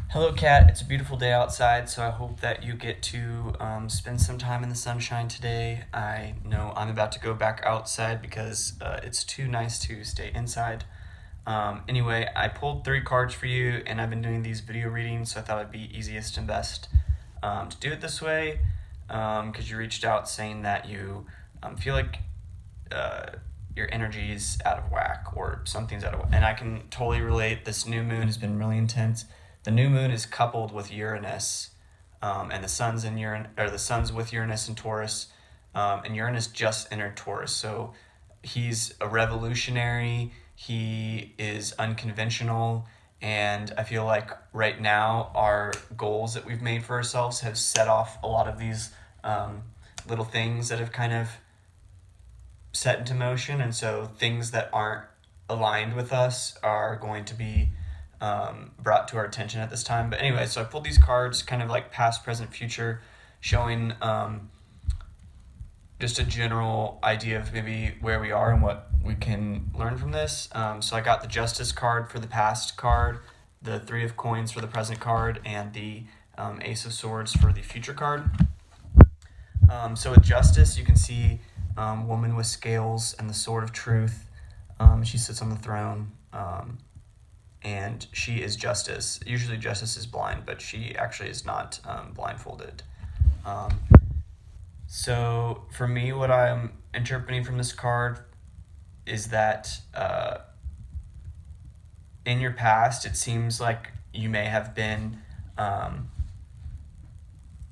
Hello, Kat. It's a beautiful day outside, so I hope that you get to spend some time in the sunshine today. I know I'm about to go back outside because it's too nice to stay inside. Anyway, I pulled three cards for you, and I've been doing these video readings, so I thought it'd be easiest and best to do it this way because you reached out saying that you feel like uh, your energy is out of whack or something's out of whack. And I can totally relate. This new moon has been really intense. The new moon is coupled with Uranus, and the sun's in the sun's with Uranus and Taurus, and Uranus just entered Taurus. So he's a revolutionary. He is unconventional, and I feel like right now our goals that we've made for ourselves have set off a lot of these little things that have kind of set into motion, and so things that aren't aligned with us are going to be brought to our attention at this time. But anyway, so I pulled these cards, kind of like past, present, future, showing just a general idea of maybe where we are and what we can learn from this. So I got the Justice card for the past card, the Three of Coins for the present card, and the Ace of Swords for the future card. So with Justice, you can see woman with scales and the sword of truth. She sits on the throne, and she is Justice. Usually Justice is blind, but she actually is not blindfolded. Um, so for me, what I'm interpreting from this card is that in your past, it seems like you may have been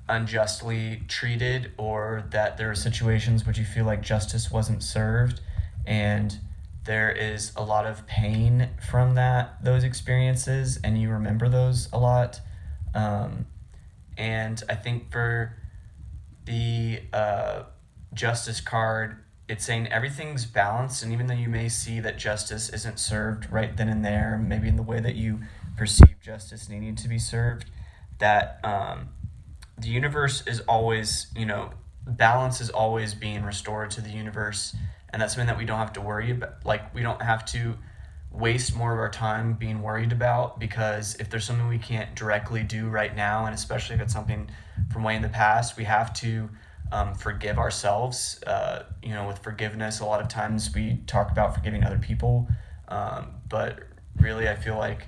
unjustly treated, or that there are situations which you feel like justice wasn't served, and there is a lot of pain from those experiences, and you remember those a lot. And I think for the justice card, it's saying everything's balanced, and even though you may see that justice isn't served right then and there, maybe in the way that you perceive justice needing to be served, that the universe is always, balance is always being restored to the universe. And that's something that we don't have to worry about. Like, we don't have to waste more of our time being worried about, because if there's something we can't directly do right now, and especially if it's something from way in the past, we have to forgive ourselves. With forgiveness, a lot of times we talk about forgiving other people, but really I feel like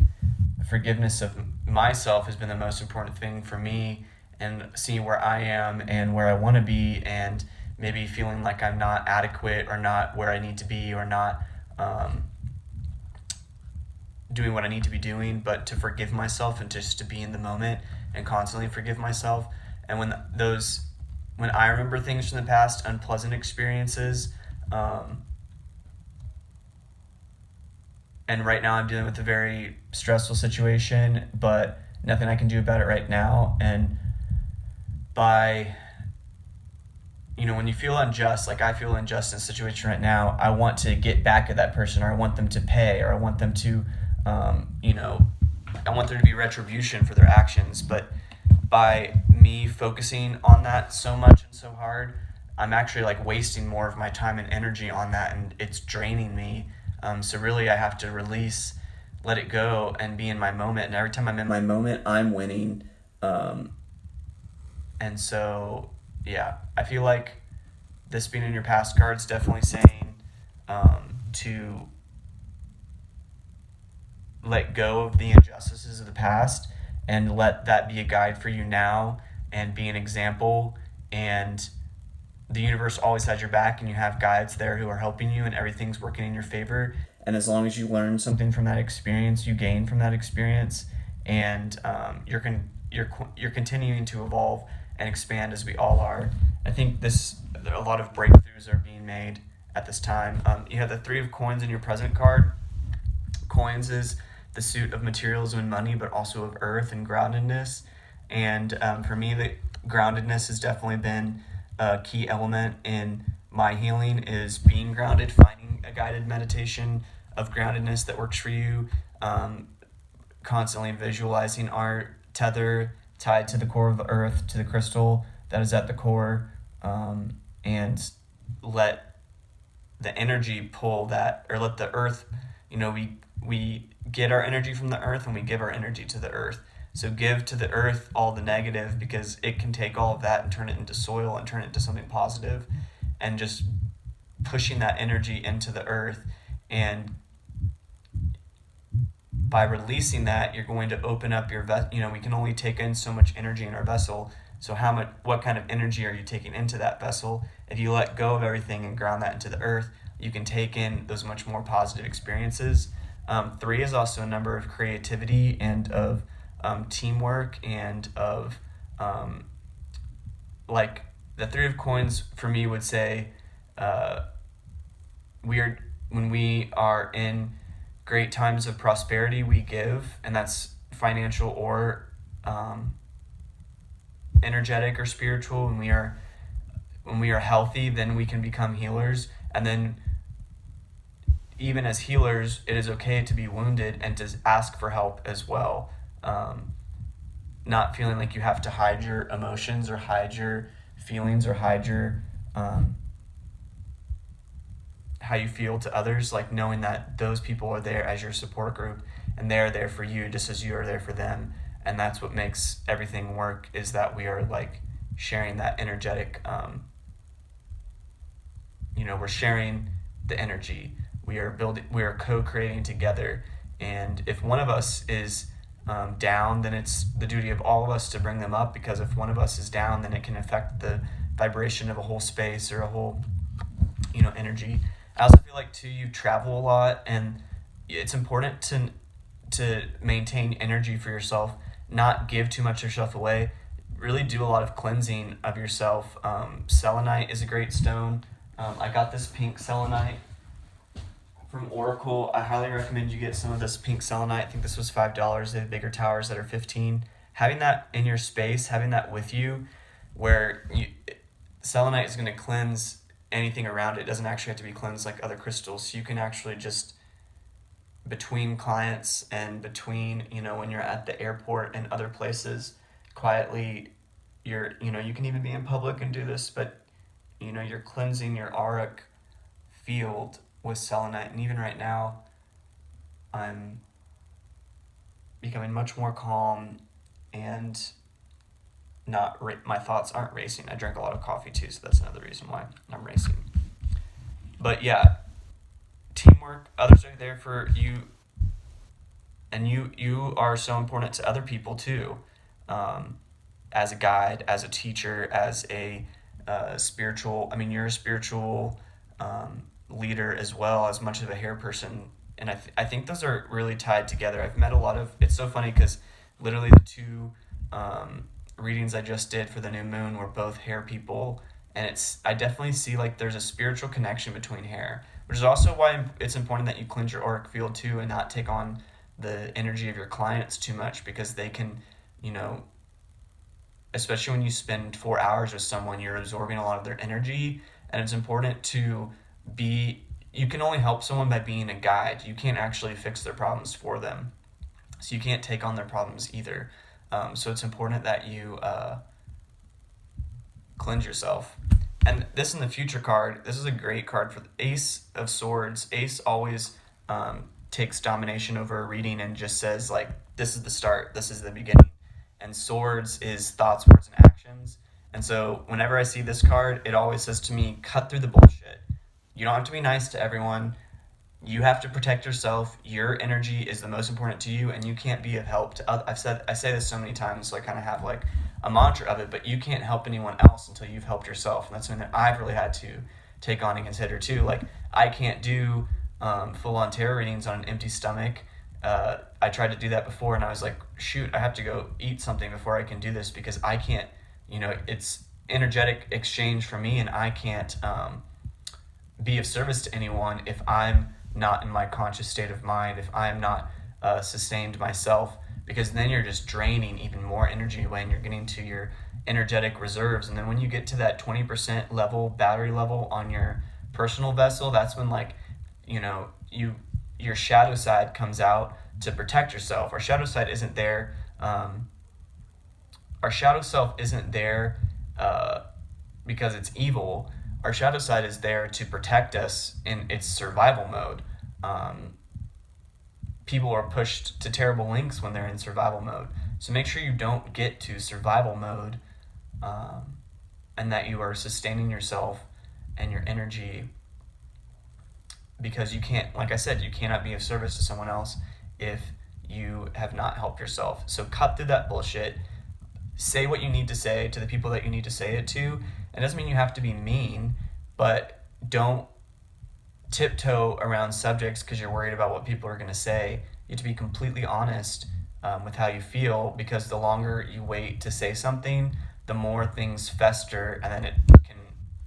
forgiveness of myself has been the most important thing for me, and seeing where I am and where I want to be, and maybe feeling like I'm not adequate or not where I need to be, or not doing what I need to be doing, but to forgive myself and just to be in the moment and constantly forgive myself. And when I remember things from the past, unpleasant experiences, and right now I'm dealing with a very stressful situation, but nothing I can do about it right now. And when you feel unjust, like I feel unjust in a situation right now, I want to get back at that person, or I want them to pay, or I want them to, I want there to be retribution for their actions. But by me focusing on that so much and so hard, I'm actually like wasting more of my time and energy on that, and it's draining me. So really I have to release, let it go, and be in my moment. And every time I'm in my moment, I'm winning. And so, yeah, I feel like this being in your past card's definitely saying to let go of the injustices of the past, and let that be a guide for you now, and be an example. And the universe always has your back, and you have guides there who are helping you, and everything's working in your favor. And as long as you learn something from that experience, you gain from that experience, and you're continuing to evolve and expand, as we all are. I think a lot of breakthroughs are being made at this time. You have the Three of Coins in your present card. Coins is the suit of materialism and money, but also of earth and groundedness. And for me, the groundedness has definitely been a key element in my healing, is being grounded, finding a guided meditation of groundedness that works for you, constantly visualizing our tether tied to the core of the earth, to the crystal that is at the core, and let the energy pull that, or let the earth, we get our energy from the earth, and we give our energy to the earth. So give to the earth all the negative, because it can take all of that and turn it into soil and turn it into something positive, and just pushing that energy into the earth. And by releasing that, you're going to open up your we can only take in so much energy in our vessel. So what kind of energy are you taking into that vessel? If you let go of everything and ground that into the earth, you can take in those much more positive experiences. 3 is also a number of creativity and of teamwork, and of like the 3 of coins for me would say, when we are in great times of prosperity, we give, and that's financial or energetic or spiritual. When we are healthy, then we can become healers. And then even as healers, it is okay to be wounded and to ask for help as well. Not feeling like you have to hide your emotions or hide your feelings or hide your how you feel to others, like knowing that those people are there as your support group, and they're there for you just as you are there for them. And that's what makes everything work, is that we are like sharing that energetic, we're sharing the energy. We are co-creating together. And if one of us is down, then it's the duty of all of us to bring them up, because if one of us is down, then it can affect the vibration of a whole space or a whole, energy. I also feel like too, you travel a lot, and it's important to maintain energy for yourself, not give too much of yourself away. Really do a lot of cleansing of yourself. Selenite is a great stone. I got this pink selenite from Oracle. I highly recommend you get some of this pink selenite. I think this was $5. They have bigger towers that are $15. Having that in your space, having that with you, where selenite is going to cleanse anything around it. It doesn't actually have to be cleansed like other crystals. So you can actually just, between clients and between, when you're at the airport and other places, quietly, you can even be in public and do this, but you're cleansing your auric field with selenite. And even right now, I'm becoming much more calm, and my thoughts aren't racing. I drank a lot of coffee too, so that's another reason why I'm racing. But yeah, teamwork. Others are there for you, and you are so important to other people too. As a guide, as a teacher, as a spiritual. You're a spiritual leader as well, as much of a hair person, and I think those are really tied together. I've met a lot of. It's so funny because literally the 2 readings I just did for the new moon were both hair people, and I definitely see like there's a spiritual connection between hair, which is also why it's important that you cleanse your auric field too, and not take on the energy of your clients too much, because they can, especially when you spend 4 hours with someone, you're absorbing a lot of their energy. And it's important to you can only help someone by being a guide. You can't actually fix their problems for them, so you can't take on their problems either. So it's important that you cleanse yourself. And this in the future card, this is a great card for the Ace of Swords. Ace always takes domination over a reading and just says, like, this is the start, this is the beginning. And Swords is thoughts, words, and actions. And so whenever I see this card, it always says to me, cut through the bullshit. You don't have to be nice to everyone. You have to protect yourself. Your energy is the most important to you, and you can't be of help to others. I say this so many times, so I kind of have like a mantra of it, but you can't help anyone else until you've helped yourself. And that's something that I've really had to take on and consider too. Like, I can't do full-on tarot readings on an empty stomach. I tried to do that before, and I was like, shoot, I have to go eat something before I can do this, because I can't, it's energetic exchange for me, and I can't be of service to anyone if I'm not in my conscious state of mind, if I'm not sustained myself, because then you're just draining even more energy away, and you're getting to your energetic reserves. And then when you get to that 20% level, battery level on your personal vessel, that's when, like, your shadow side comes out to protect yourself. Our shadow side isn't there. Our shadow self isn't there because it's evil. Our shadow side is there to protect us in its survival mode. People are pushed to terrible lengths when they're in survival mode. So make sure you don't get to survival mode, and that you are sustaining yourself and your energy, because you can't, like I said, you cannot be of service to someone else if you have not helped yourself. So cut through that bullshit. Say what you need to say to the people that you need to say it to. It doesn't mean you have to be mean, but don't tiptoe around subjects because you're worried about what people are going to say. You have to be completely honest with how you feel, because the longer you wait to say something, the more things fester, and then it can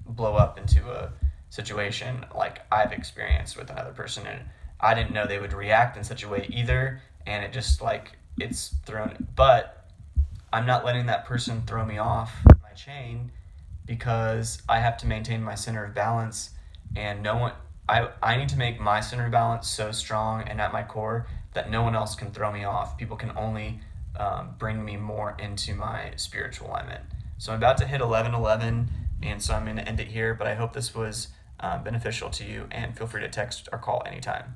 blow up into a situation like I've experienced with another person, and I didn't know they would react in such a way either, and it just like it's thrown. But I'm not letting that person throw me off my chain, because I have to maintain my center of balance, and no one. I need to make my center of balance so strong and at my core that no one else can throw me off. People can only bring me more into my spiritual alignment. So I'm about to hit 11:11, and so I'm going to end it here. But I hope this was beneficial to you, and feel free to text or call anytime.